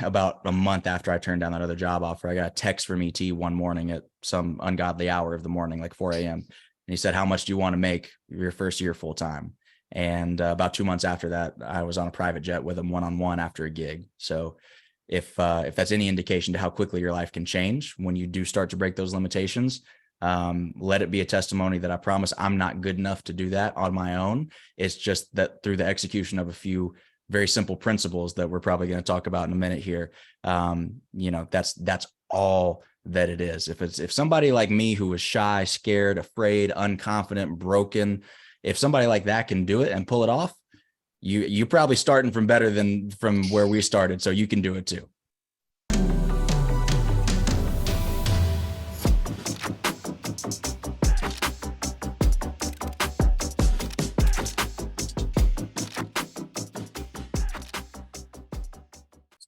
about a month after I turned down that other job offer, I got a text from ET one morning at some ungodly hour of the morning, like 4 a.m. And he said, "How much do you want to make your first year full time?" And about 2 months after that, I was on a private jet with him one-on-one after a gig. So if that's any indication to how quickly your life can change when you do start to break those limitations, let it be a testimony that I promise I'm not good enough to do that on my own. It's just that through the execution of a few very simple principles that we're probably going to talk about in a minute here, that's all that it is. If somebody like me who was shy, scared, afraid, unconfident, broken, if somebody like that can do it and pull it off, you probably starting from better than from where we started. So you can do it too.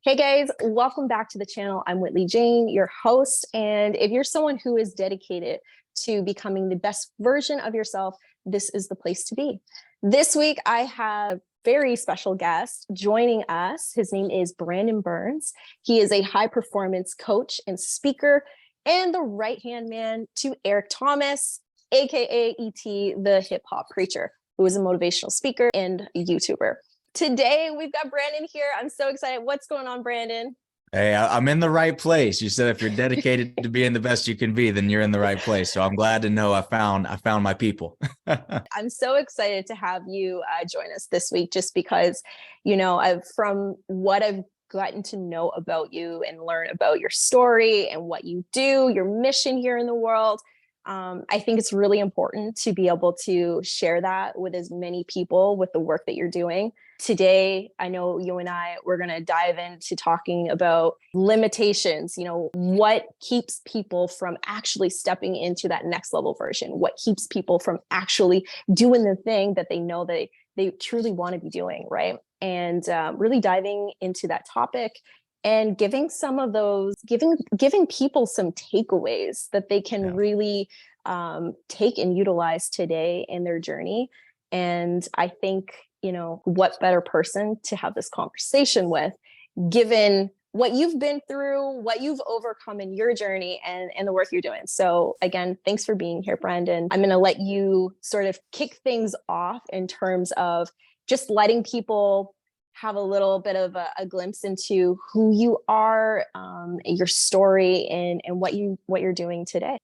Hey guys, welcome back to the channel. I'm Whitley Jane, your host. And if you're someone who is dedicated to becoming the best version of yourself, this is the place to be. This week, I have a very special guest joining us. His name is Brandon Burns. He is a high performance coach and speaker and the right-hand man to Eric Thomas, AKA ET, the hip hop preacher, who is a motivational speaker and a YouTuber. Today, we've got Brandon here. I'm so excited. What's going on, Brandon? Hey, I'm in the right place. You said if you're dedicated to being the best you can be, then you're in the right place. So I'm glad to know I found my people. I'm so excited to have you join us this week, just because, from what I've gotten to know about you and learn about your story and what you do, your mission here in the world. I think it's really important to be able to share that with as many people with the work that you're doing. Today, I know you and we're going to dive into talking about limitations, what keeps people from actually stepping into that next level version, what keeps people from actually doing the thing that they know that they truly want to be doing, right? And really diving into that topic and giving some of those, giving people some takeaways that they can really take and utilize today in their journey. And I think, what better person to have this conversation with, given what you've been through, what you've overcome in your journey and the work you're doing. So again, thanks for being here, Brandon. I'm going to let you sort of kick things off in terms of just letting people have a little bit of a glimpse into who you are, your story, and what you're doing today.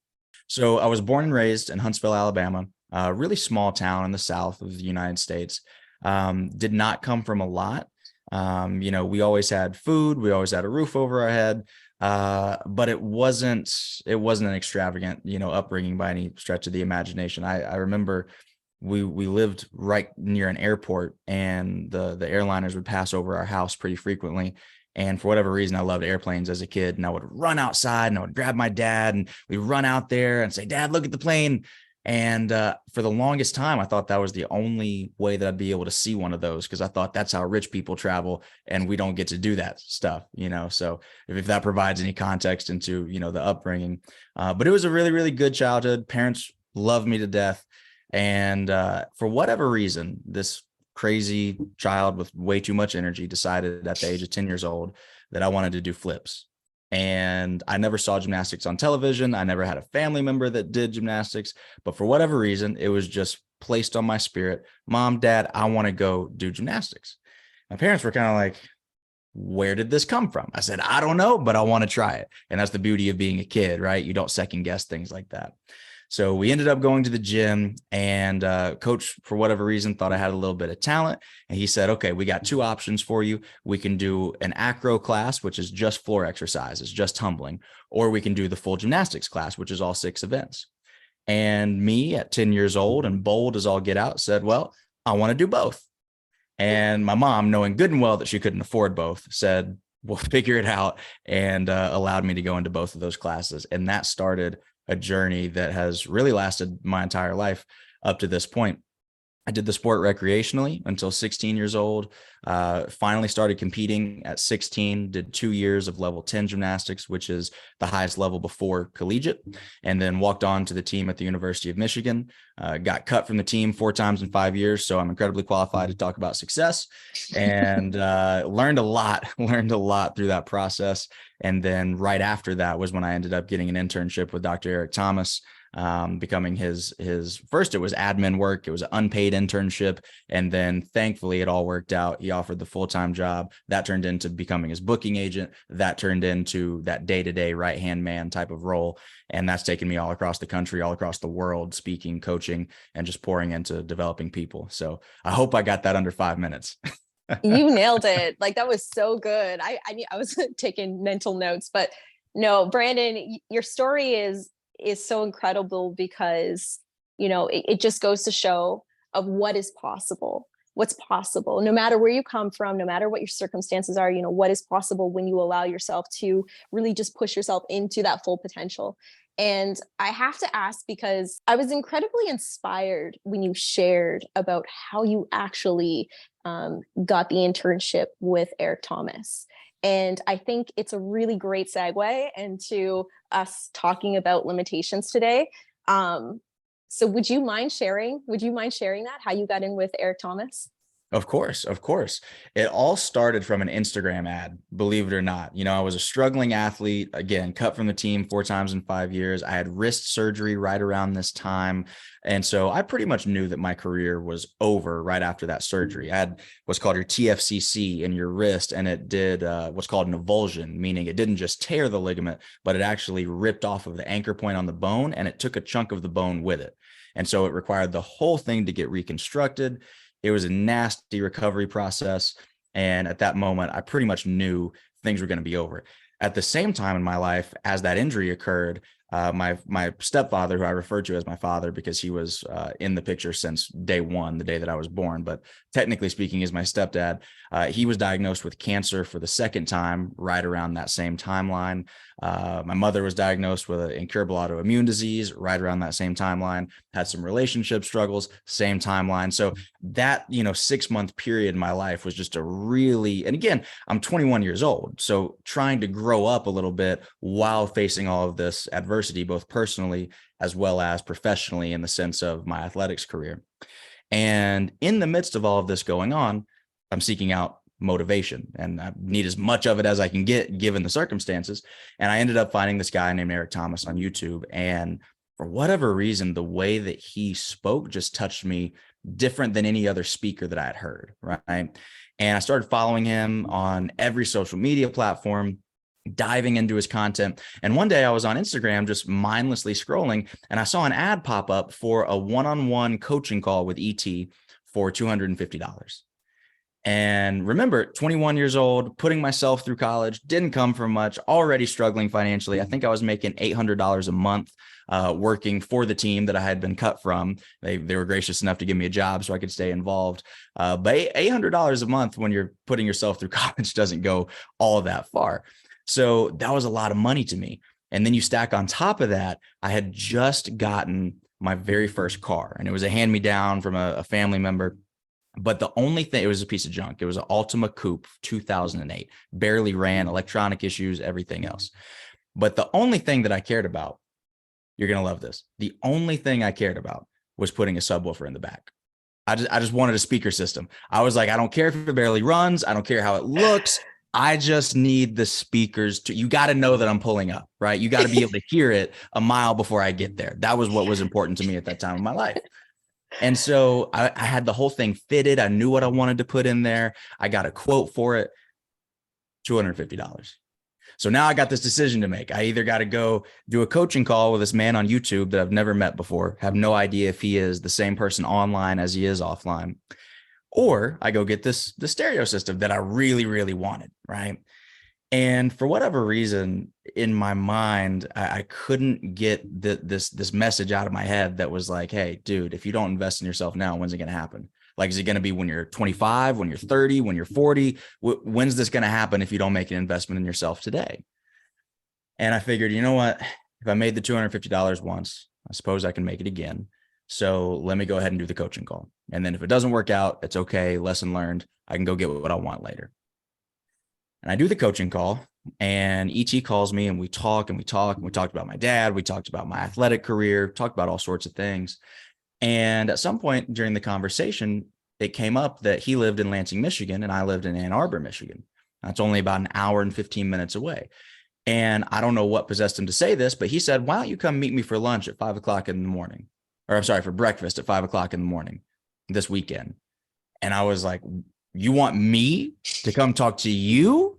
So I was born and raised in Huntsville, Alabama, a really small town in the South of the United States. Did not come from a lot. We always had food. We always had a roof over our head. But it wasn't an extravagant, upbringing by any stretch of the imagination. I remember we lived right near an airport, and the airliners would pass over our house pretty frequently. And for whatever reason, I loved airplanes as a kid, and I would run outside and I would grab my dad and we'd run out there and say, "Dad, look at the plane." And for the longest time, I thought that was the only way that I'd be able to see one of those, because I thought that's how rich people travel, and we don't get to do that stuff, So if that provides any context into, the upbringing, but it was a really, really good childhood. Parents loved me to death. And for whatever reason, this crazy child with way too much energy decided at the age of 10 years old that I wanted to do flips. And I never saw gymnastics on television. I never had a family member that did gymnastics, but for whatever reason, it was just placed on my spirit. Mom, Dad, I want to go do gymnastics. My parents were kind of like, "Where did this come from?" I said, "I don't know, but I want to try it." And that's the beauty of being a kid, right? You don't second guess things like that. So we ended up going to the gym, and coach, for whatever reason, thought I had a little bit of talent. And he said, "Okay, we got two options for you. We can do an acro class, which is just floor exercises, just tumbling, or we can do the full gymnastics class, which is all 6 events." And me at 10 years old and bold as all get out said, "Well, I want to do both." And my mom, knowing good and well that she couldn't afford both, said, "We'll figure it out," and allowed me to go into both of those classes. And that started a journey that has really lasted my entire life up to this point. I did the sport recreationally until 16 years old. Finally started competing at 16, did 2 years of level 10 gymnastics, which is the highest level before collegiate, and then walked on to the team at the University of Michigan. Got cut from the team 4 times in 5 years. So I'm incredibly qualified to talk about success, and learned a lot, learned a lot through that process. And then right after that was when I ended up getting an internship with Dr. Eric Thomas, becoming his first. It was admin work. It was an unpaid internship. And then thankfully it all worked out. He offered the full-time job that turned into becoming his booking agent. That turned into that day-to-day right-hand man type of role. And that's taken me all across the country, all across the world, speaking, coaching, and just pouring into developing people. So I hope I got that under 5 minutes. You nailed it. Like, that was so good. I was taking mental notes, but no, Brandon, your story is so incredible because, it just goes to show of what's possible, no matter where you come from, no matter what your circumstances are, what is possible when you allow yourself to really just push yourself into that full potential. And I have to ask, because I was incredibly inspired when you shared about how you actually got the internship with Eric Thomas. And I think it's a really great segue into us talking about limitations today. So would you mind sharing that, how you got in with Eric Thomas? Of course, of course. It all started from an Instagram ad, believe it or not. I was a struggling athlete, again, cut from the team 4 times in 5 years. I had wrist surgery right around this time. And so I pretty much knew that my career was over right after that surgery. I had what's called your TFCC in your wrist, and it did what's called an avulsion, meaning it didn't just tear the ligament, but it actually ripped off of the anchor point on the bone, and it took a chunk of the bone with it. And so it required the whole thing to get reconstructed. It was a nasty recovery process. And at that moment, I pretty much knew things were going to be over. At the same time in my life, as that injury occurred, my stepfather, who I refer to as my father because he was in the picture since day one, the day that I was born, but technically speaking is my stepdad. He was diagnosed with cancer for the second time right around that same timeline. My mother was diagnosed with an incurable autoimmune disease right around that same timeline, had some relationship struggles, same timeline. So that, 6-month period in my life was just and again, I'm 21 years old. So trying to grow up a little bit while facing all of this adversity, both personally as well as professionally in the sense of my athletics career. And in the midst of all of this going on, I'm seeking out motivation, and I need as much of it as I can get given the circumstances. And I ended up finding this guy named Eric Thomas on YouTube. And for whatever reason, the way that he spoke just touched me different than any other speaker that I had heard. Right. And I started following him on every social media platform, diving into his content. And one day I was on Instagram just mindlessly scrolling, and I saw an ad pop up for a one-on-one coaching call with ET for $250. And remember, 21 years old, putting myself through college, didn't come from much, already struggling financially. I think I was making $800 a month working for the team that I had been cut from. They were gracious enough to give me a job so I could stay involved. But $800 a month when you're putting yourself through college doesn't go all that far. So that was a lot of money to me. And then you stack on top of that, I had just gotten my very first car, and it was a hand-me-down from a family member. But the only thing, it was a piece of junk. It was an Altima Coupe 2008, barely ran, electronic issues, everything else. But the only thing that I cared about, you're going to love this. The only thing I cared about was putting a subwoofer in the back. I just wanted a speaker system. I was like, I don't care if it barely runs. I don't care how it looks. I just need the speakers you got to know that I'm pulling up, right? You got to be able to hear it a mile before I get there. That was what was important to me at that time of my life. And so I had the whole thing fitted. I knew what I wanted to put in there. I got a quote for it, $250. So now I got this decision to make. I either got to go do a coaching call with this man on YouTube that I've never met before, have no idea if he is the same person online as he is offline, or I go get the stereo system that I really, really wanted, right? And for whatever reason, in my mind, I couldn't get this message out of my head that was like, hey, dude, if you don't invest in yourself now, when's it going to happen? Like, is it going to be when you're 25, when you're 30, when you're 40? When's this going to happen if you don't make an investment in yourself today? And I figured, you know what? If I made the $250 once, I suppose I can make it again. So let me go ahead and do the coaching call. And then if it doesn't work out, it's okay. Lesson learned. I can go get what I want later. And I do the coaching call, and ET calls me, and we talk and we talk and we talked about my dad. We talked about my athletic career, talked about all sorts of things. And at some point during the conversation, it came up that he lived in Lansing, Michigan, and I lived in Ann Arbor, Michigan. That's only about an hour and 15 minutes away. And I don't know what possessed him to say this, but he said, why don't you come meet me for lunch at 5 o'clock in the morning? Or I'm sorry, for breakfast at 5 o'clock in the morning this weekend. And I was like, you want me to come talk to you?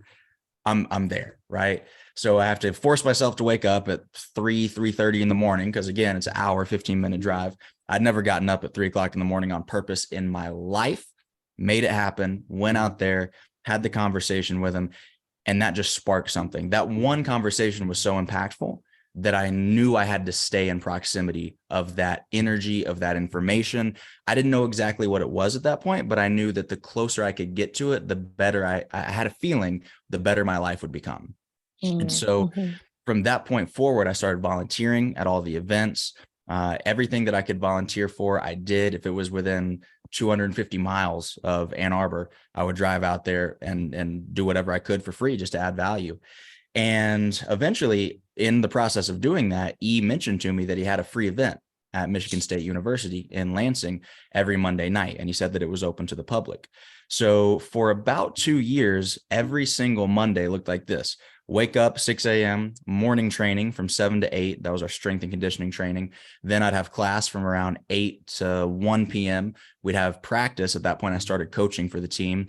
I'm there, right? So I have to force myself to wake up at 3:30 in the morning, because again, it's an hour, 15-minute drive. I'd never gotten up at 3 o'clock in the morning on purpose in my life. Made it happen, went out there, had the conversation with him, and that just sparked something. That one conversation was so impactful that I knew I had to stay in proximity of that energy, of that information. I didn't know exactly what it was at that point, but I knew that the closer I could get to it, the better I had a feeling, the better my life would become. And so from that point forward, I started volunteering at all the events. Everything that I could volunteer for, I did. If it was within 250 miles of Ann Arbor, I would drive out there and do whatever I could for free just to add value. And eventually, in the process of doing that, E mentioned to me that he had a free event at Michigan State University in Lansing every Monday night. And he said that it was open to the public. So for about 2 years, every single Monday looked like this. Wake up 6 a.m., morning training from 7 to 8. That was our strength and conditioning training. Then I'd have class from around 8 to 1 p.m. We'd have practice. At that point, I started coaching for the team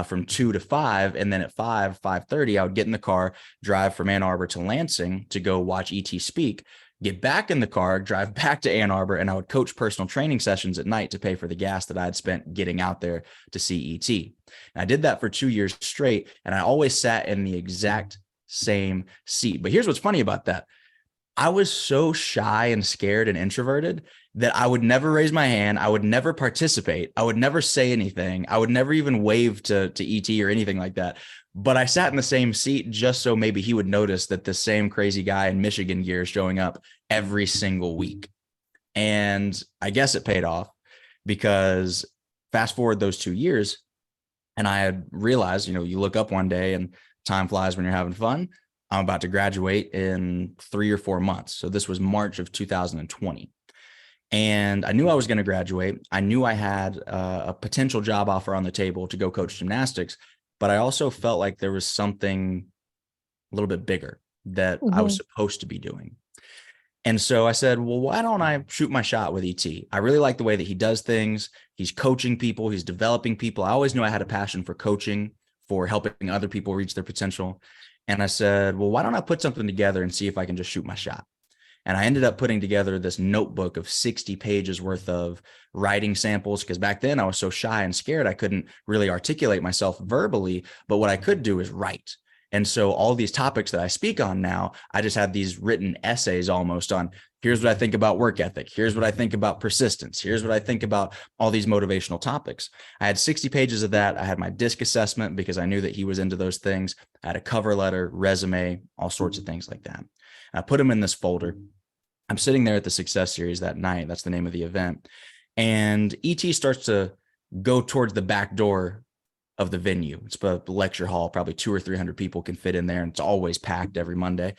from 2 to 5. And then at 5:30, I would get in the car, drive from Ann Arbor to Lansing to go watch ET speak, get back in the car, drive back to Ann Arbor, and I would coach personal training sessions at night to pay for the gas that I had spent getting out there to see ET. And I did that for 2 years straight, and I always sat in the exact same seat. But here's what's funny about that. I was so shy and scared and introverted that I would never raise my hand. I would never participate. I would never say anything. I would never even wave to ET or anything like that. But I sat in the same seat just so maybe he would notice that the same crazy guy in Michigan gear is showing up every single week. And I guess it paid off, because fast forward those 2 years, and I had realized, you look up one day and time flies when you're having fun. I'm about to graduate in 3 or 4 months. So this was March of 2020. And I knew I was going to graduate. I knew I had a potential job offer on the table to go coach gymnastics, but I also felt like there was something a little bit bigger that I was supposed to be doing. And so I said, well, why don't I shoot my shot with ET? I really like the way that he does things. He's coaching people. He's developing people. I always knew I had a passion for coaching, for helping other people reach their potential. And I said, well, why don't I put something together and see if I can just shoot my shot? And I ended up putting together this notebook of 60 pages worth of writing samples, because back then I was so shy and scared, I couldn't really articulate myself verbally. But what I could do is write. And so all these topics that I speak on now, I just had these written essays almost on, here's what I think about work ethic. Here's what I think about persistence. Here's what I think about all these motivational topics. I had 60 pages of that. I had my DISC assessment because I knew that he was into those things. I had a cover letter, resume, all sorts of things like that. And I put them in this folder. I'm sitting there at the Success Series that night. That's the name of the event. And ET starts to go towards the back door of the venue. It's a lecture hall, probably 200 or 300 people can fit in there, and it's always packed every Monday.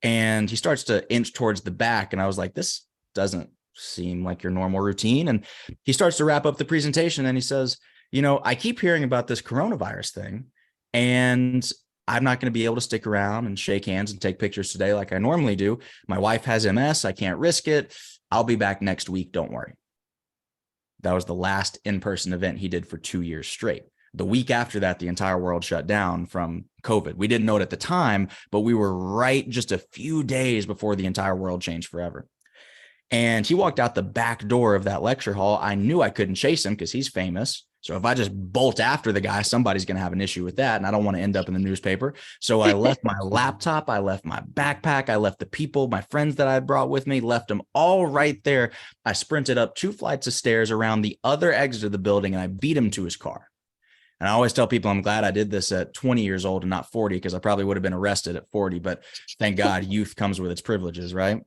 And he starts to inch towards the back, and I was like, this doesn't seem like your normal routine. And he starts to wrap up the presentation, and he says, I keep hearing about this coronavirus thing, and I'm not going to be able to stick around and shake hands and take pictures today like I normally do. My wife has MS. I can't risk it. I'll be back next week. Don't worry. That was the last in-person event he did for 2 years straight. The week after that, the entire world shut down from COVID. We didn't know it at the time, but we were right just a few days before the entire world changed forever. And he walked out the back door of that lecture hall. I knew I couldn't chase him because he's famous. So if I just bolt after the guy, somebody's going to have an issue with that. And I don't want to end up in the newspaper. So I left my laptop. I left my backpack. I left the people, my friends that I brought with me, left them all right there. I sprinted up 2 flights of stairs around the other exit of the building, and I beat him to his car. And I always tell people I'm glad I did this at 20 years old and not 40, because I probably would have been arrested at 40. But thank God youth comes with its privileges, right?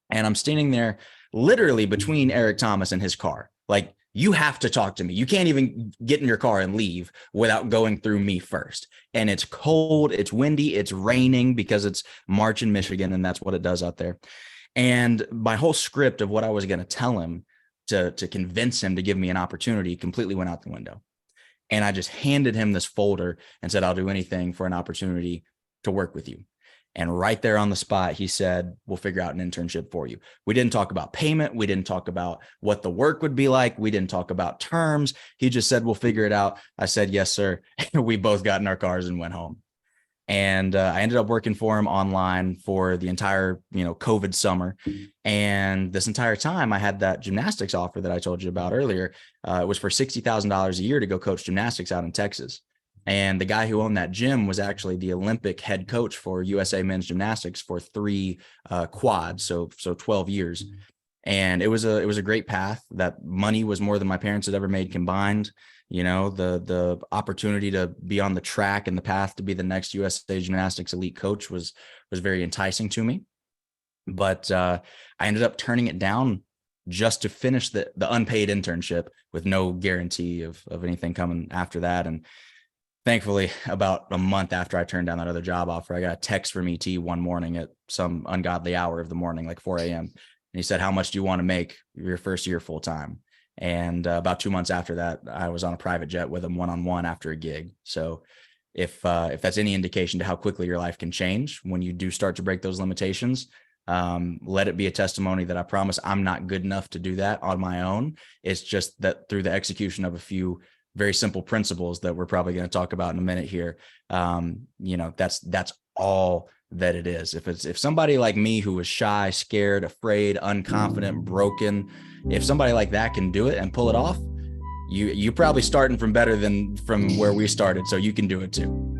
And I'm standing there literally between Eric Thomas and his car. Like, you have to talk to me. You can't even get in your car and leave without going through me first. And it's cold, it's windy, it's raining because it's March in Michigan, and that's what it does out there. And my whole script of what I was going to tell him to convince him to give me an opportunity completely went out the window. And I just handed him this folder and said, I'll do anything for an opportunity to work with you. And right there on the spot, he said, we'll figure out an internship for you. We didn't talk about payment. We didn't talk about what the work would be like. We didn't talk about terms. He just said, we'll figure it out. I said, yes, sir. We both got in our cars and went home. And I ended up working for him online for the entire, COVID summer. And this entire time I had that gymnastics offer that I told you about earlier. It was for $60,000 a year to go coach gymnastics out in Texas. And the guy who owned that gym was actually the Olympic head coach for USA men's gymnastics for 3 quads. So 12 years. And it was a great path. That money was more than my parents had ever made combined. The opportunity to be on the track and the path to be the next USA gymnastics elite coach was very enticing to me. But I ended up turning it down just to finish the unpaid internship with no guarantee of anything coming after that. And thankfully, about a month after I turned down that other job offer, I got a text from ET one morning at some ungodly hour of the morning, like 4 a.m. And he said, how much do you want to make your first year full time? And about 2 months after that, I was on a private jet with him one-on-one after a gig. So if that's any indication to how quickly your life can change when you do start to break those limitations, let it be a testimony that I promise I'm not good enough to do that on my own. It's just that through the execution of a few very simple principles that we're probably going to talk about in a minute here, that's all that it is. If somebody like me who was shy, scared, afraid, unconfident, broken, if somebody like that can do it and pull it off, you probably starting from better than from where we started. So you can do it too.